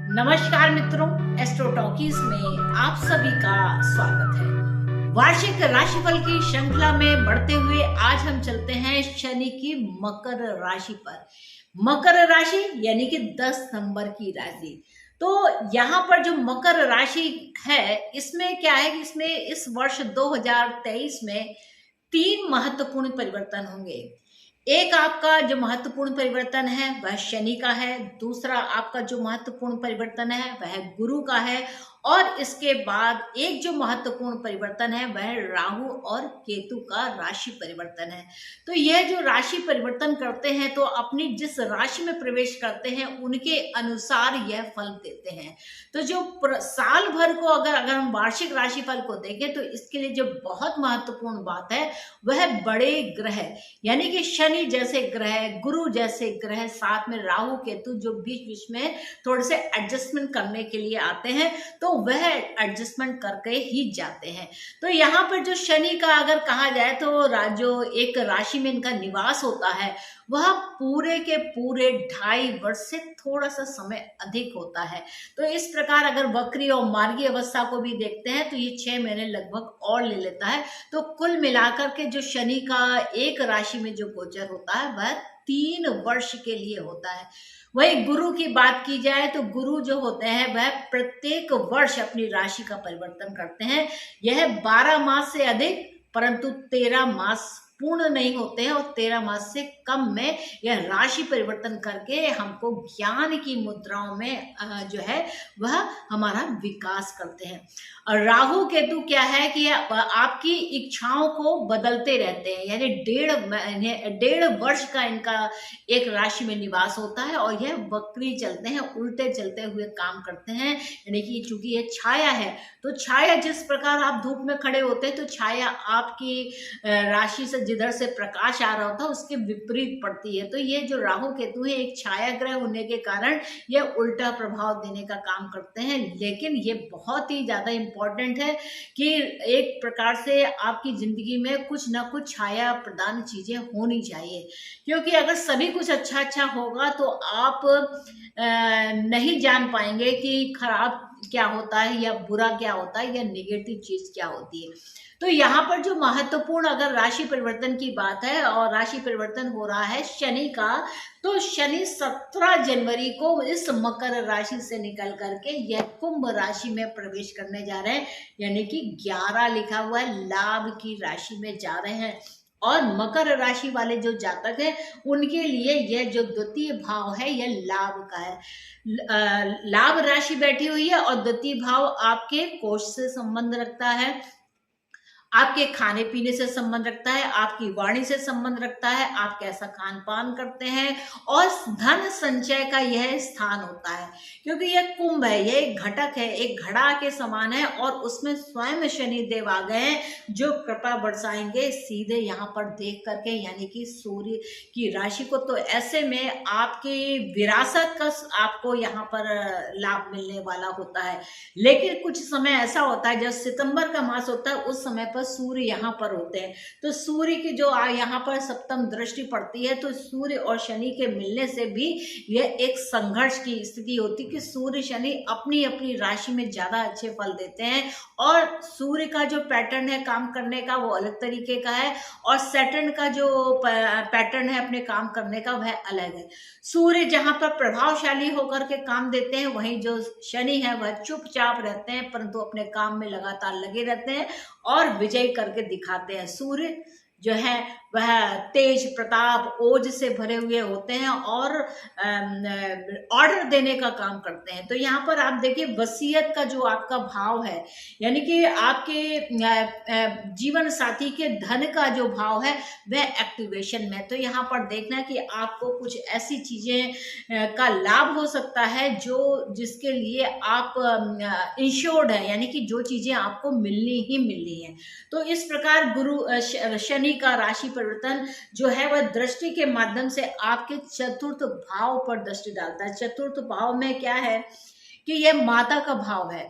नमस्कार मित्रों, astro talkies में आप सभी का स्वागत है। वार्षिक राशिफल की श्रृंखला में बढ़ते हुए आज हम चलते हैं शनि की मकर राशि पर। मकर राशि यानी कि 10 नंबर की राशि। तो यहाँ पर जो मकर राशि है, इसमें क्या है कि इसमें इस वर्ष 2023 में 3 महत्वपूर्ण परिवर्तन होंगे। एक आपका जो महत्वपूर्ण परिवर्तन है वह शनि का है, दूसरा आपका जो महत्वपूर्ण परिवर्तन है वह गुरु का है, और इसके बाद एक जो महत्वपूर्ण परिवर्तन है वह राहु और केतु का राशि परिवर्तन है। तो यह जो राशि परिवर्तन करते हैं तो अपनी जिस राशि में प्रवेश करते हैं उनके अनुसार यह फल देते हैं। तो जो साल भर को अगर हम वार्षिक राशिफल को देखें तो इसके लिए जो बहुत महत्वपूर्ण बात है वह बड़े ग्रह यानी कि शनि जैसे ग्रह, गुरु जैसे ग्रह, साथ में राहु केतु जो बीच बीच में थोड़े से एडजस्टमेंट करने के लिए आते हैं, तो वह एडजस्टमेंट करके ही जाते हैं। तो यहाँ पर जो शनि का अगर कहा जाए तो जो एक राशि में इनका निवास होता है वह पूरे के पूरे 2.5 वर्ष से थोड़ा सा समय अधिक होता है। तो इस प्रकार अगर वक्री और मार्गी अवस्था को भी देखते हैं तो ये 6 महीने लगभग और ले लेता है। तो कुल मिलाकर के जो शनि का एक राशि में जो गोचर होता है वह 3 वर्ष के लिए होता है। वही गुरु की बात की जाए तो गुरु जो होते हैं वह प्रत्येक वर्ष अपनी राशि का परिवर्तन करते हैं। यह 12 मास से अधिक परंतु 13 मास पूर्ण नहीं होते हैं, और 13 मास से कम में यह राशि परिवर्तन करके हमको ज्ञान की मुद्राओं में जो है वह हमारा विकास करते हैं। और राहु केतु क्या है कि आपकी इच्छाओं को बदलते रहते हैं, यानी 1.5 वर्ष का इनका एक राशि में निवास होता है, और यह वक्री चलते हैं, उल्टे चलते हुए काम करते हैं। यानी कि चूंकि यह छाया है तो छाया जिस प्रकार आप धूप में खड़े होते हैं तो छाया आपकी राशि से जिधर से प्रकाश आ रहा होता है उसके विपरीत पड़ती है। तो ये जो राहु केतु है एक छाया ग्रह होने के कारण ये उल्टा प्रभाव देने का काम करते हैं। लेकिन ये बहुत ही ज्यादा इंपॉर्टेंट है कि एक प्रकार से आपकी जिंदगी में कुछ ना कुछ छाया प्रदान चीजें होनी चाहिए, क्योंकि अगर सभी कुछ अच्छा अच्छा होगा तो आप नहीं जान पाएंगे कि खराब क्या होता है या बुरा क्या होता है या नेगेटिव चीज क्या होती है। तो यहाँ पर जो महत्वपूर्ण अगर राशि परिवर्तन की बात है और राशि परिवर्तन हो रहा है शनि का, तो शनि 17 जनवरी को इस मकर राशि से निकल करके यह कुंभ राशि में प्रवेश करने जा रहे हैं, यानी कि 11 लिखा हुआ है, लाभ की राशि में जा रहे हैं। और मकर राशि वाले जो जातक हैं उनके लिए यह जो द्वितीय भाव है यह लाभ का है। लाभ राशि बैठी हुई है और द्वितीय भाव आपके कोष से संबंध रखता है, आपके खाने पीने से संबंध रखता है, आपकी वाणी से संबंध रखता है, आप कैसा खान पान करते हैं, और धन संचय का यह स्थान होता है। क्योंकि यह कुंभ है, यह एक घटक है, एक घड़ा के समान है, और उसमें स्वयं शनि देव आ गए हैं जो कृपा बरसाएंगे सीधे यहाँ पर देख करके, यानी कि सूर्य की राशि को। तो ऐसे में आपकी विरासत का आपको यहाँ पर लाभ मिलने वाला होता है। लेकिन कुछ समय ऐसा होता है जब सितंबर का मास होता है उस समय पर सूर्य यहाँ पर होते हैं, तो सूर्य की जो यहाँ पर सप्तम दृष्टि पड़ती है तो सूर्य और शनि के मिलने से भी यह एक संघर्ष की स्थिति होती है कि सूर्य शनि अपनी अपनी राशि में ज्यादा अच्छे फल देते हैं, और सूर्य का जो पैटर्न है काम करने का वो अलग तरीके का है, और सैटर्न का जो पैटर्न है अपने काम करने का वह अलग है। सूर्य जहां पर प्रभावशाली होकर के काम देते हैं, वहीं जो शनि है वह चुपचाप रहते हैं परंतु अपने काम में लगातार लगे रहते हैं और विजय करके दिखाते हैं। सूर्य जो है वह तेज प्रताप ओज से भरे हुए होते हैं और ऑर्डर देने का काम करते हैं। तो यहाँ पर आप देखिए वसीयत का जो आपका भाव है, यानी कि आपके जीवन साथी के धन का जो भाव है वह एक्टिवेशन में। तो यहाँ पर देखना कि आपको कुछ ऐसी चीजें का लाभ हो सकता है जो जिसके लिए आप इंश्योर्ड है, यानी कि जो चीजें आपको मिलनी ही मिलनी है। तो इस प्रकार गुरु शनि का राशि परिवर्तन जो है वह दृष्टि के माध्यम से आपके चतुर्थ भाव पर दृष्टि डालता है। चतुर्थ भाव में क्या है कि यह माता का भाव है,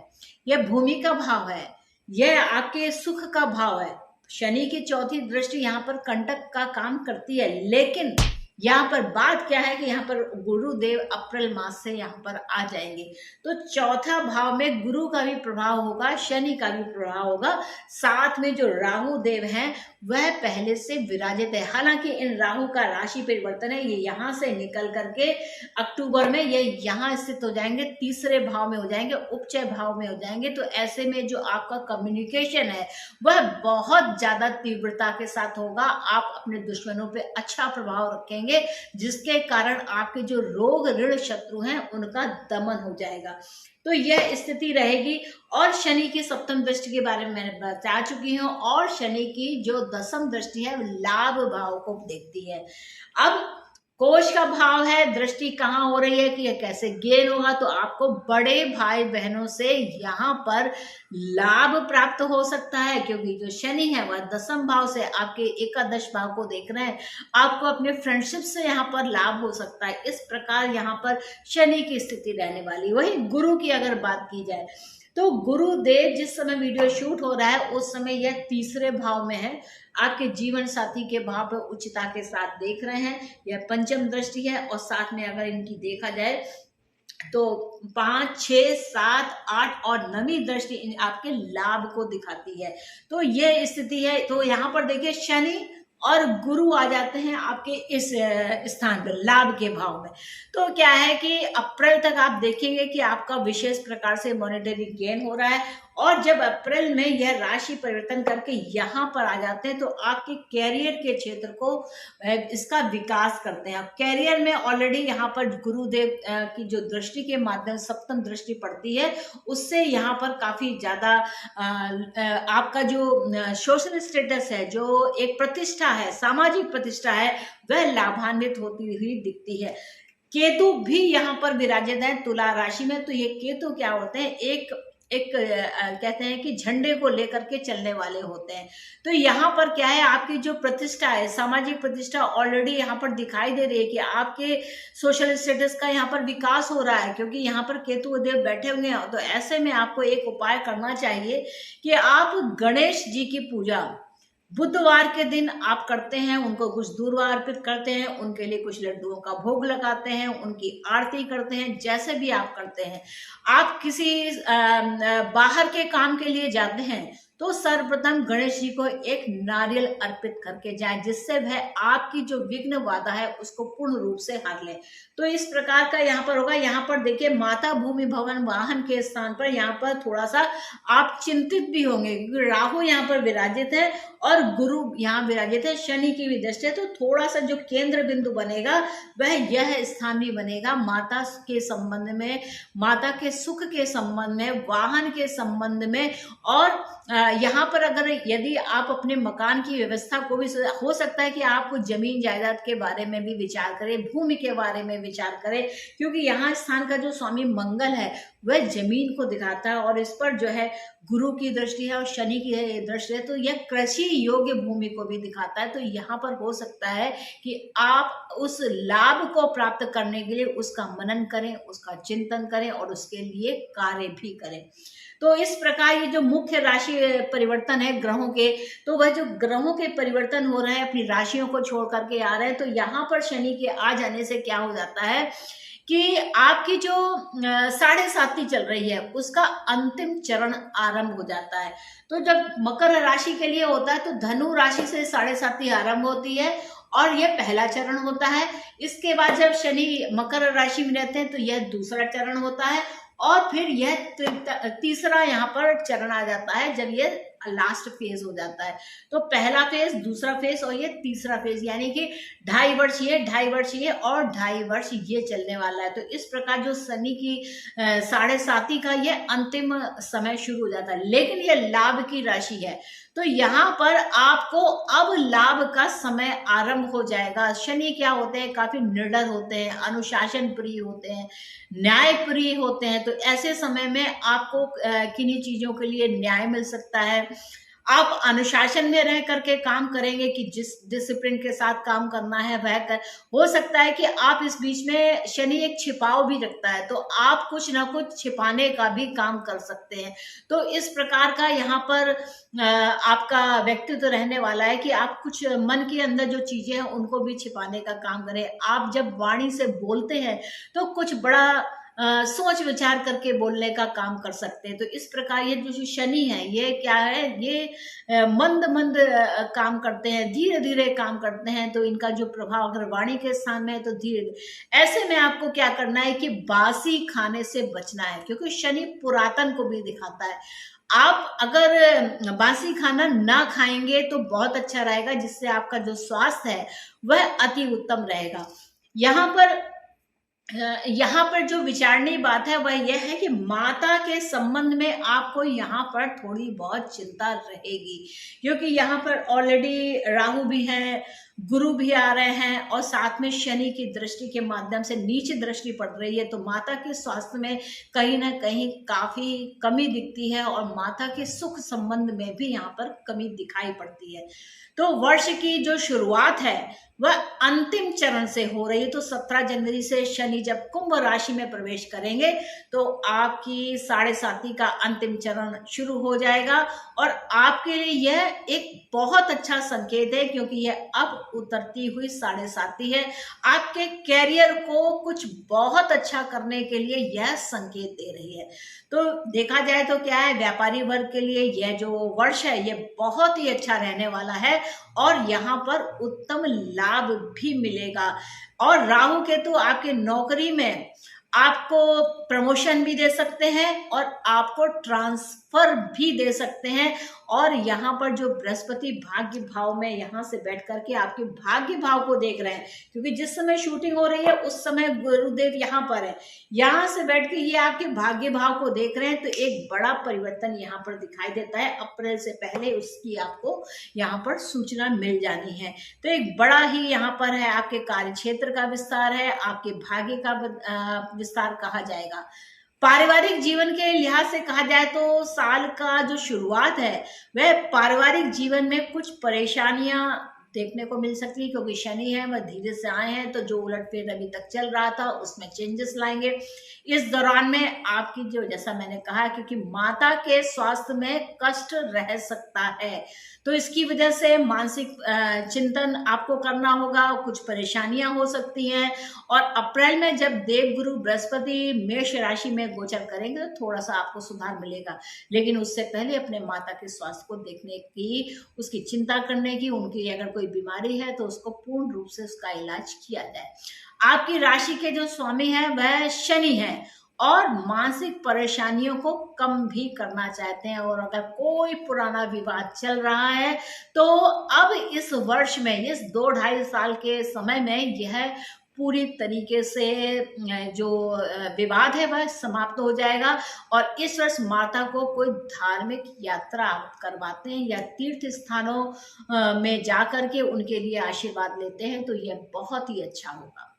यह भूमि का भाव है, यह आपके सुख का भाव है। शनि की चौथी दृष्टि यहाँ पर कंटक का काम करती है, लेकिन यहाँ पर बात क्या है कि यहाँ पर गुरुदेव अप्रैल मास से यहाँ पर आ जाएंगे। तो चौथा भाव में गुरु का भी प्रभाव होगा, शनि का भी प्रभाव होगा, साथ में जो राहु देव हैं वह पहले से विराजित है। हालांकि इन राहु का राशि परिवर्तन है, ये यहाँ से निकल करके अक्टूबर में ये यहाँ स्थित हो जाएंगे, तीसरे भाव में हो जाएंगे, उपचय भाव में हो जाएंगे। तो ऐसे में जो आपका कम्युनिकेशन है वह बहुत ज्यादा तीव्रता के साथ होगा। आप अपने दुश्मनों पे अच्छा प्रभाव रखेंगे, जिसके कारण आपके जो रोग ऋण शत्रु हैं उनका दमन हो जाएगा। तो यह स्थिति रहेगी। और शनि की सप्तम दृष्टि के बारे में मैंने बता चुकी हूँ, और शनि की जो दसम दृष्टि है लाभ भाव को देखती है। अब कोष का भाव है, दृष्टि कहाँ हो रही है कि यह कैसे गेन होगा, तो आपको बड़े भाई बहनों से यहाँ पर लाभ प्राप्त हो सकता है, क्योंकि जो शनि है वह दसम भाव से आपके एकादश भाव को देख रहे हैं। आपको अपने फ्रेंडशिप से यहाँ पर लाभ हो सकता है। इस प्रकार यहाँ पर शनि की स्थिति रहने वाली। वही गुरु की अगर बात की जाए तो गुरुदेव जिस समय वीडियो शूट हो रहा है उस समय यह तीसरे भाव में है, आपके जीवन साथी के भाव पर उच्चता के साथ देख रहे हैं। यह पंचम दृष्टि है, और साथ में अगर इनकी देखा जाए तो 5, 6, 7, 8 और 9वीं दृष्टि आपके लाभ को दिखाती है। तो यह स्थिति है। तो यहाँ पर देखिए शनि और गुरु आ जाते हैं आपके इस स्थान पर लाभ के भाव में। तो क्या है कि अप्रैल तक आप देखेंगे कि आपका विशेष प्रकार से मॉनेटरी गेन हो रहा है, और जब अप्रैल में यह राशि परिवर्तन करके यहाँ पर आ जाते हैं तो आपके कैरियर के क्षेत्र को इसका विकास करते हैं। कैरियर में ऑलरेडी यहाँ पर गुरुदेव की जो दृष्टि के माध्यम सप्तम दृष्टि पड़ती है, उससे यहाँ पर काफी ज्यादा आपका जो सोशल स्टेटस है, जो एक प्रतिष्ठा है, सामाजिक प्रतिष्ठा है, वह लाभान्वित होती हुई दिखती है। केतु भी यहाँ पर विराजित है तुला राशि में। तो ये केतु क्या होते हैं, एक कहते हैं कि झंडे को लेकर के चलने वाले होते हैं। तो यहाँ पर क्या है, आपकी जो प्रतिष्ठा है, सामाजिक प्रतिष्ठा ऑलरेडी यहाँ पर दिखाई दे रही है कि आपके सोशल स्टेटस का यहाँ पर विकास हो रहा है, क्योंकि यहाँ पर केतु देव बैठे हुए हैं। तो ऐसे में आपको एक उपाय करना चाहिए कि आप गणेश जी की पूजा बुधवार के दिन आप करते हैं, उनको कुछ दूर्वा अर्पित करते हैं, उनके लिए कुछ लड्डुओं का भोग लगाते हैं, उनकी आरती करते हैं, जैसे भी आप करते हैं। आप किसी बाहर के काम के लिए जाते हैं तो सर्वप्रथम गणेश जी को एक नारियल अर्पित करके जाएं, जिससे वह आपकी जो विघ्न बाधा है उसको पूर्ण रूप से हर ले। तो इस प्रकार का यहाँ पर होगा। यहाँ पर देखिए माता भूमि भवन वाहन के स्थान पर यहाँ पर थोड़ा सा आप चिंतित भी होंगे, क्योंकि राहु यहाँ पर विराजित है और गुरु यहाँ विराजित है, शनि की भी दृष्टि है। तो थोड़ा सा जो केंद्र बिंदु बनेगा वह यह स्थान भी बनेगा माता के संबंध में, माता के सुख के संबंध में, वाहन के संबंध में। और यहाँ पर अगर यदि आप अपने मकान की व्यवस्था को भी, हो सकता है कि आप जमीन जायदाद के बारे में भी विचार करें, भूमि के बारे में विचार करें, क्योंकि यहाँ स्थान का जो स्वामी मंगल है वह जमीन को दिखाता है, और इस पर जो है गुरु की दृष्टि है और शनि की दृष्टि है। तो यह कृषि योग्य भूमि को भी दिखाता है। तो यहाँ पर हो सकता है कि आप उस लाभ को प्राप्त करने के लिए उसका मनन करें, उसका चिंतन करें और उसके लिए कार्य भी करें। तो इस प्रकार ये जो मुख्य राशि परिवर्तन है ग्रहों के, तो वह जो ग्रहों के परिवर्तन हो रहे हैं अपनी राशियों को छोड़ करके आ रहे हैं, तो यहाँ पर शनि के आ जाने से क्या हो जाता है कि आपकी जो 7.5 चल रही है उसका अंतिम चरण आरंभ हो जाता है। तो जब मकर राशि के लिए होता है तो धनु राशि से 7.5 आरंभ होती है और यह पहला चरण होता है। इसके बाद जब शनि मकर राशि में रहते हैं तो यह दूसरा चरण होता है, और फिर यह तीसरा यहाँ पर चरण आ जाता है जब यह लास्ट फेज हो जाता है। तो पहला फेज, दूसरा फेज और ये तीसरा फेज, यानी कि 2.5 वर्ष ये, 2.5 वर्ष ये और 2.5 वर्ष ये चलने वाला है। तो इस प्रकार जो शनि की 7.5 का ये अंतिम समय शुरू हो जाता है। लेकिन ये लाभ की राशि है, तो यहाँ पर आपको अब लाभ का समय आरंभ हो जाएगा। शनि क्या होते हैं, काफी निडर होते हैं, अनुशासन प्रिय होते हैं, न्याय प्रिय होते हैं। तो ऐसे समय में आपको किन्हीं चीजों के लिए न्याय मिल सकता है, आप अनुशासन में रह करके काम करेंगे कि जिस डिसिप्लिन के साथ काम करना है वह कर। हो सकता है कि आप इस बीच में शनि एक छिपाव भी रखता है, तो आप कुछ ना कुछ छिपाने का भी काम कर सकते हैं। तो इस प्रकार का यहाँ पर आपका व्यक्तित्व रहने वाला है कि आप कुछ मन के अंदर जो चीजें हैं उनको भी छिपाने का काम करें। आप जब वाणी से बोलते हैं तो कुछ बड़ा सोच विचार करके बोलने का काम कर सकते हैं। तो इस प्रकार ये जो शनि है ये क्या है, ये मंद मंद काम करते हैं, धीरे धीरे काम करते हैं। तो इनका जो प्रभाव अगर वाणी के स्थान में है तो धीरे, ऐसे में आपको क्या करना है कि बासी खाने से बचना है, क्योंकि शनि पुरातन को भी दिखाता है। आप अगर बासी खाना ना खाएंगे तो बहुत अच्छा रहेगा, जिससे आपका जो स्वास्थ्य है वह अति उत्तम रहेगा। यहाँ पर जो विचारनीय बात है वह यह है कि माता के संबंध में आपको यहाँ पर थोड़ी बहुत चिंता रहेगी, क्योंकि यहाँ पर ऑलरेडी राहु भी है, गुरु भी आ रहे हैं और साथ में शनि की दृष्टि के माध्यम से नीचे दृष्टि पड़ रही है। तो माता के स्वास्थ्य में कहीं ना कहीं काफी कमी दिखती है और माता के सुख संबंध में भी यहाँ पर कमी दिखाई पड़ती है। तो वर्ष की जो शुरुआत है वह अंतिम चरण से हो रही है। तो 17 जनवरी से शनि जब कुंभ राशि में प्रवेश करेंगे तो आपकी 7.5 का अंतिम चरण शुरू हो जाएगा और आपके लिए यह एक बहुत अच्छा संकेत है, क्योंकि यह अब उतरती हुई 7.5 है। आपके कैरियर को कुछ बहुत अच्छा करने के लिए यह संकेत दे रही है। तो देखा जाए तो क्या है, व्यापारी वर्ग के लिए यह जो वर्ष है यह बहुत ही अच्छा रहने वाला है और यहाँ पर उत्तम लाभ भी मिलेगा। और राहु केतु आपके नौकरी में आपको प्रमोशन भी दे सकते हैं और आपको ट्रांसफर भी दे सकते हैं। और यहाँ पर जो बृहस्पति भाग्य भाव में यहाँ से बैठ करके आपके भाग्य भाव को देख रहे हैं, क्योंकि जिस समय शूटिंग हो रही है उस समय गुरुदेव यहाँ पर है, यहाँ से बैठ के ये आपके भाग्य भाव को देख रहे हैं। तो एक बड़ा परिवर्तन यहाँ पर दिखाई देता है, अप्रैल से पहले उसकी आपको यहाँ पर सूचना मिल जानी है। तो एक बड़ा ही यहाँ पर है, आपके कार्य क्षेत्र का विस्तार है, आपके भाग्य का विस्तार कहा जाएगा। पारिवारिक जीवन के लिहाज से कहा जाए तो साल का जो शुरुआत है वह पारिवारिक जीवन में कुछ परेशानियां देखने को मिल सकती है, क्योंकि शनि है वह धीरे से आए हैं। तो जो उलटफेर अभी तक चल रहा था उसमें चेंजेस लाएंगे। इस दौरान में आपकी जो, जैसा मैंने कहा, क्योंकि माता के स्वास्थ्य में कष्ट रह सकता है, तो इसकी वजह से मानसिक चिंतन आपको करना होगा, कुछ परेशानियां हो सकती हैं। और अप्रैल में जब देवगुरु बृहस्पति मेष राशि में गोचर करेंगे तो थोड़ा सा आपको सुधार मिलेगा, लेकिन उससे पहले अपने माता के स्वास्थ्य को देखने की, उसकी चिंता करने की, उनकी अगर कोई बीमारी है तो उसको पूर्ण रूप से उसका इलाज किया जाए। आपकी राशि के जो स्वामी है वह शनि है और मानसिक परेशानियों को कम भी करना चाहते हैं। और अगर कोई पुराना विवाद चल रहा है तो अब इस वर्ष में, इस 2-2.5 साल के समय में यह पूरी तरीके से जो विवाद है वह समाप्त हो जाएगा। और इस वर्ष माता को कोई धार्मिक यात्रा करवाते हैं या तीर्थ स्थानों में जाकर के उनके लिए आशीर्वाद लेते हैं तो यह बहुत ही अच्छा होगा।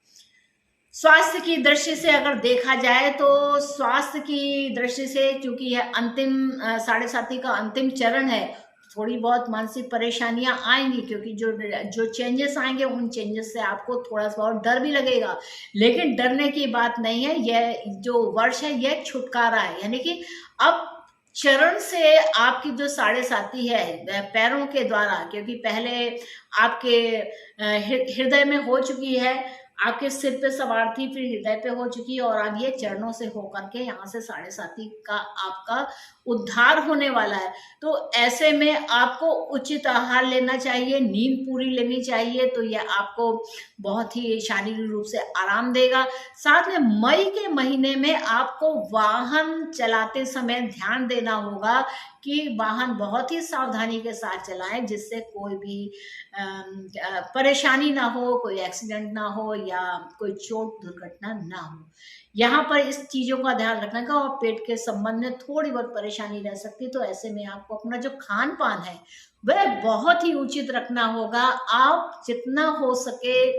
स्वास्थ्य की दृष्टि से अगर देखा जाए तो स्वास्थ्य की दृष्टि से, क्योंकि यह अंतिम 7.5 का अंतिम चरण है, थोड़ी बहुत मानसिक परेशानियां आएंगी, क्योंकि जो चेंजेस आएंगे उन चेंजेस से आपको थोड़ा सा और डर भी लगेगा, लेकिन डरने की बात नहीं है। यह जो वर्ष है यह छुटकारा है, यानी कि अब चरण से आपकी जो 7.5 है पैरों के द्वारा, क्योंकि पहले आपके हृदय में हो चुकी है, आपके सिर पे सवार थी, फिर हृदय पे हो चुकी है और अब ये चरणों से होकर के यहाँ से 7.5 का आपका उद्धार होने वाला है। तो ऐसे में आपको उचित आहार लेना चाहिए, नींद पूरी लेनी चाहिए, तो यह आपको बहुत ही शारीरिक रूप से आराम देगा। साथ में मई के महीने में आपको वाहन चलाते समय ध्यान देना होगा कि वाहन बहुत ही सावधानी के साथ चलाएं, जिससे कोई भी परेशानी ना हो, कोई एक्सीडेंट ना हो या कोई चोट दुर्घटना ना हो। यहाँ पर इस चीजों का ध्यान रखना का। और पेट के संबंध में थोड़ी बहुत परेशानी रह सकती है, तो ऐसे में आपको अपना जो खान पान है वह बहुत ही उचित रखना होगा। आप जितना हो सके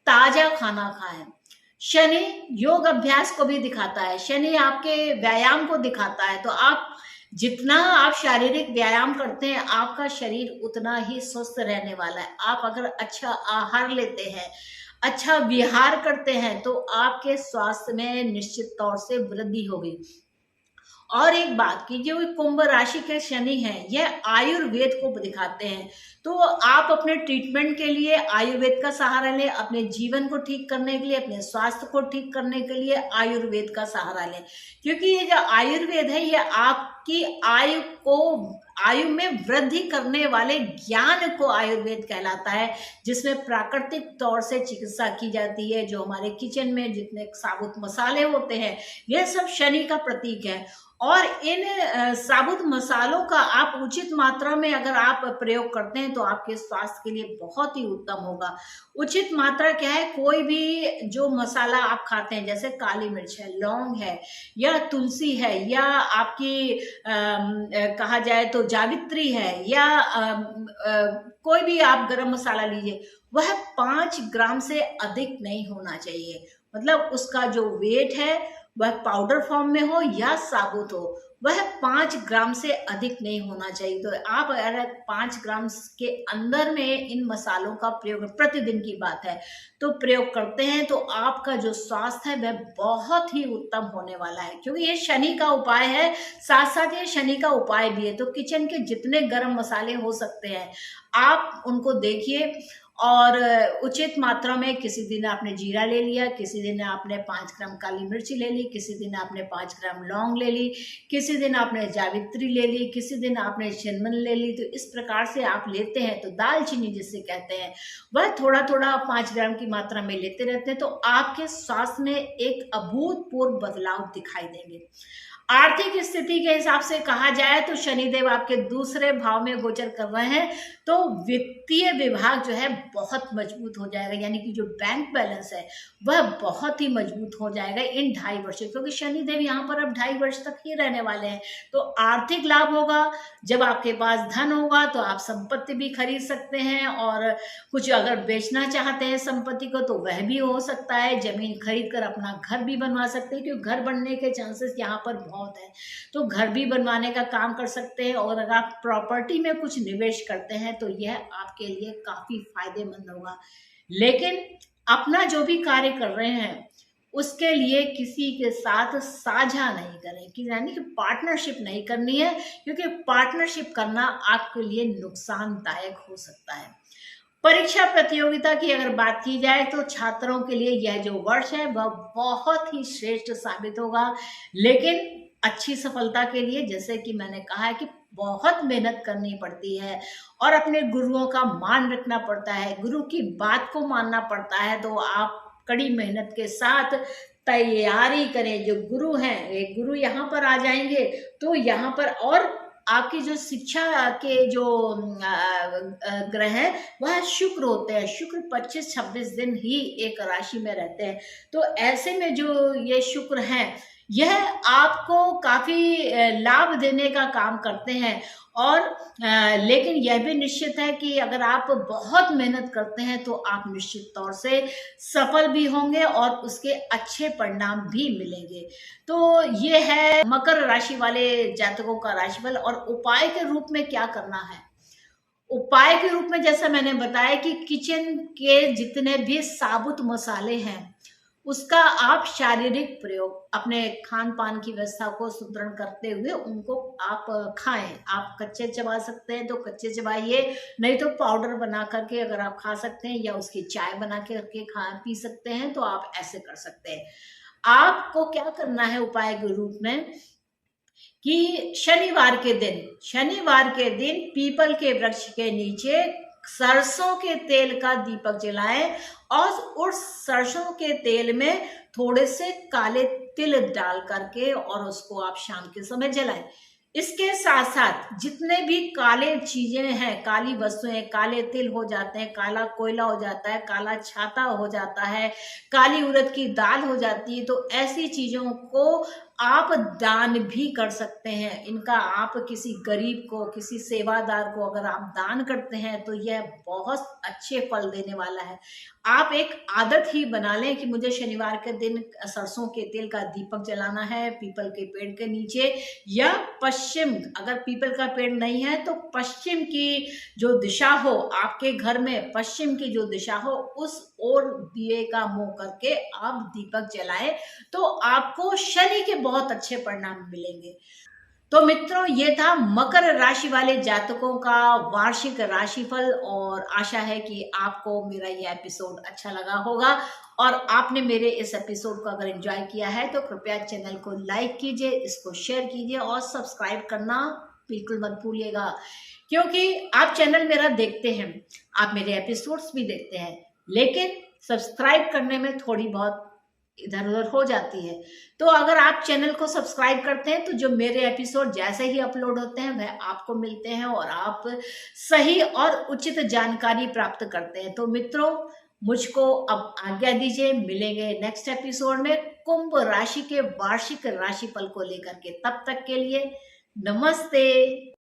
ताजा खाना खाएं। शनि योग अभ्यास को भी दिखाता है, शनि आपके व्यायाम को दिखाता है, तो आप जितना आप शारीरिक व्यायाम करते हैं आपका शरीर उतना ही स्वस्थ रहने वाला है। आप अगर अच्छा आहार लेते हैं, अच्छा विहार करते हैं तो आपके स्वास्थ्य में निश्चित तौर से वृद्धि होगी। और एक बात की, जो कुंभ राशि के शनि हैं यह आयुर्वेद को दिखाते हैं, तो आप अपने ट्रीटमेंट के लिए आयुर्वेद का सहारा लें, अपने जीवन को ठीक करने के लिए, अपने स्वास्थ्य को ठीक करने के लिए आयुर्वेद का सहारा लें। क्योंकि ये जो आयुर्वेद है ये आपकी आयु में वृद्धि करने वाले ज्ञान को आयुर्वेद कहलाता है, जिसमें प्राकृतिक तौर से चिकित्सा की जाती है। जो हमारे किचन में जितने साबुत मसाले होते हैं यह सब शनि का प्रतीक है, और इन साबुत मसालों का आप उचित मात्रा में अगर आप प्रयोग करते हैं तो आपके स्वास्थ्य के लिए बहुत ही उत्तम होगा। उचित मात्रा क्या है, कोई भी जो मसाला आप खाते हैं, जैसे काली मिर्च है, लौंग है, या तुलसी है, या आपकी कहा जाए तो जावित्री है, या कोई भी आप गरम मसाला लीजिए, वह 5 ग्राम से अधिक नहीं होना चाहिए। मतलब उसका जो वेट है वह पाउडर फॉर्म में हो या साबुत हो, वह 5 ग्राम से अधिक नहीं होना चाहिए। तो आप अगर 5 ग्राम के अंदर में इन मसालों का प्रयोग, प्रतिदिन की बात है, तो प्रयोग करते हैं तो आपका जो स्वास्थ्य है वह बहुत ही उत्तम होने वाला है। क्योंकि ये शनि का उपाय है, साथ साथ ये शनि का उपाय भी है। तो किचन के जितने गर्म मसाले हो सकते हैं आप उनको देखिए, और उचित मात्रा में, किसी दिन आपने जीरा ले लिया, किसी दिन आपने 5 ग्राम काली मिर्ची ले ली, किसी दिन आपने 5 ग्राम लौंग ले ली, किसी दिन आपने जावित्री ले ली, किसी दिन आपने चिन्मन ले ली। तो इस प्रकार से आप लेते हैं, तो दालचीनी जिसे कहते हैं वह थोड़ा थोड़ा 5 ग्राम की मात्रा में लेते रहते हैं, तो आपके स्वास्थ्य में एक अभूतपूर्व बदलाव दिखाई देंगे। आर्थिक स्थिति के हिसाब से कहा जाए तो शनिदेव आपके दूसरे भाव में गोचर कर रहे हैं, तो वित्तीय विभाग जो है बहुत मजबूत हो जाएगा, यानी कि जो बैंक बैलेंस है वह बहुत ही मजबूत हो जाएगा इन 2.5 वर्ष, क्योंकि शनिदेव यहाँ पर अब 2.5 वर्ष तक ही रहने वाले हैं। तो आर्थिक लाभ होगा, जब आपके पास धन होगा तो आप संपत्ति भी खरीद सकते हैं, और कुछ अगर बेचना चाहते हैं संपत्ति को तो वह भी हो सकता है। जमीन खरीद कर अपना घर भी बनवा सकते हैं, क्योंकि घर बनने के चांसेस यहाँ पर बहुत है, तो घर भी बनवाने का काम कर सकते हैं। और अगर आप प्रॉपर्टी में कुछ निवेश करते हैं तो यह आपके लिए काफी फायदेमंद होगा। लेकिन अपना जो भी कार्य कर रहे हैं उसके लिए किसी के साथ साझा नहीं करें, कि यानी कि पार्टनरशिप नहीं करनी है, क्योंकि पार्टनरशिप करना आपके लिए नुकसानदायक हो सकता है। परीक्षा प्रतियोगिता की अगर बात की जाए तो छात्रों के लिए यह जो वर्ष है वह बहुत ही श्रेष्ठ साबित होगा। लेकिन अच्छी सफलता के लिए, जैसे कि मैंने कहा है, कि बहुत मेहनत करनी पड़ती है और अपने गुरुओं का मान रखना पड़ता है, गुरु की बात को मानना पड़ता है। तो आप कड़ी मेहनत के साथ तैयारी करें। जो गुरु हैं, एक गुरु यहाँ पर आ जाएंगे तो यहाँ पर, और आपकी जो शिक्षा के जो ग्रह है वह शुक्र होते हैं। शुक्र 25-26 दिन ही एक राशि में रहते हैं, तो ऐसे में जो ये शुक्र हैं यह आपको काफी लाभ देने का काम करते हैं। और लेकिन यह भी निश्चित है कि अगर आप बहुत मेहनत करते हैं तो आप निश्चित तौर से सफल भी होंगे और उसके अच्छे परिणाम भी मिलेंगे। तो ये है मकर राशि वाले जातकों का राशिफल। और उपाय के रूप में क्या करना है, उपाय के रूप में जैसा मैंने बताया कि किचन के जितने भी साबुत मसाले हैं उसका आप शारीरिक प्रयोग, अपने खान पान की व्यवस्था को सुदृढ़ करते हुए उनको आप खाएं। आप कच्चे चबा सकते हैं तो कच्चे चबाइए, नहीं तो पाउडर बना करके अगर आप खा सकते हैं, या उसकी चाय बना करके पी सकते हैं, तो आप ऐसे कर सकते हैं। आपको क्या करना है उपाय के रूप में, कि शनिवार के दिन पीपल के वृक्ष के नीचे सरसों के तेल का दीपक जलाएं, और उस सरसों के तेल में थोड़े से काले तिल डाल करके और उसको आप शाम के समय जलाएं। इसके साथ साथ जितने भी काले चीजें हैं, काली वस्तुएं, काले तिल हो जाते हैं, काला कोयला हो जाता है, काला छाता हो जाता है, काली उड़द की दाल हो जाती है, तो ऐसी चीजों को आप दान भी कर सकते हैं इनका। आप किसी गरीब को, किसी सेवादार को अगर आप दान करते हैं तो यह बहुत अच्छे फल देने वाला है। आप एक आदत ही बना लें कि मुझे शनिवार के दिन सरसों के तेल का दीपक जलाना है पीपल के पेड़ के नीचे, या पश्चिम, अगर पीपल का पेड़ नहीं है तो पश्चिम की जो दिशा हो, आपके घर में पश्चिम की जो दिशा हो उस ओर दिए का मुंह करके आप दीपक जलाएं, तो आपको शनि के बहुत अच्छे परिणाम मिलेंगे। तो मित्रों, ये था मकर राशि वाले जातकों का वार्षिक राशिफल, और आशा है कि आपको मेरा ये एपिसोड अच्छा लगा होगा। और आपने मेरे इस एपिसोड को अगर एंजॉय किया है तो कृपया चैनल को लाइक कीजिए, इसको शेयर कीजिए और सब्सक्राइब करना बिल्कुल मत भूलिएगा, क्योंकि आप चैनल मेरा देखते हैं, आप मेरे एपिसोड्स भी देखते हैं, लेकिन सब्सक्राइब करने में थोड़ी बहुत इधर उधर हो जाती है। तो अगर आप चैनल को सब्सक्राइब करते हैं तो जो मेरे एपिसोड जैसे ही अपलोड होते हैं वह आपको मिलते हैं और आप सही और उचित जानकारी प्राप्त करते हैं। तो मित्रों, मुझको अब आज्ञा दीजिए, मिलेंगे नेक्स्ट एपिसोड में कुंभ राशि के वार्षिक राशिफल को लेकर के। तब तक के लिए नमस्ते।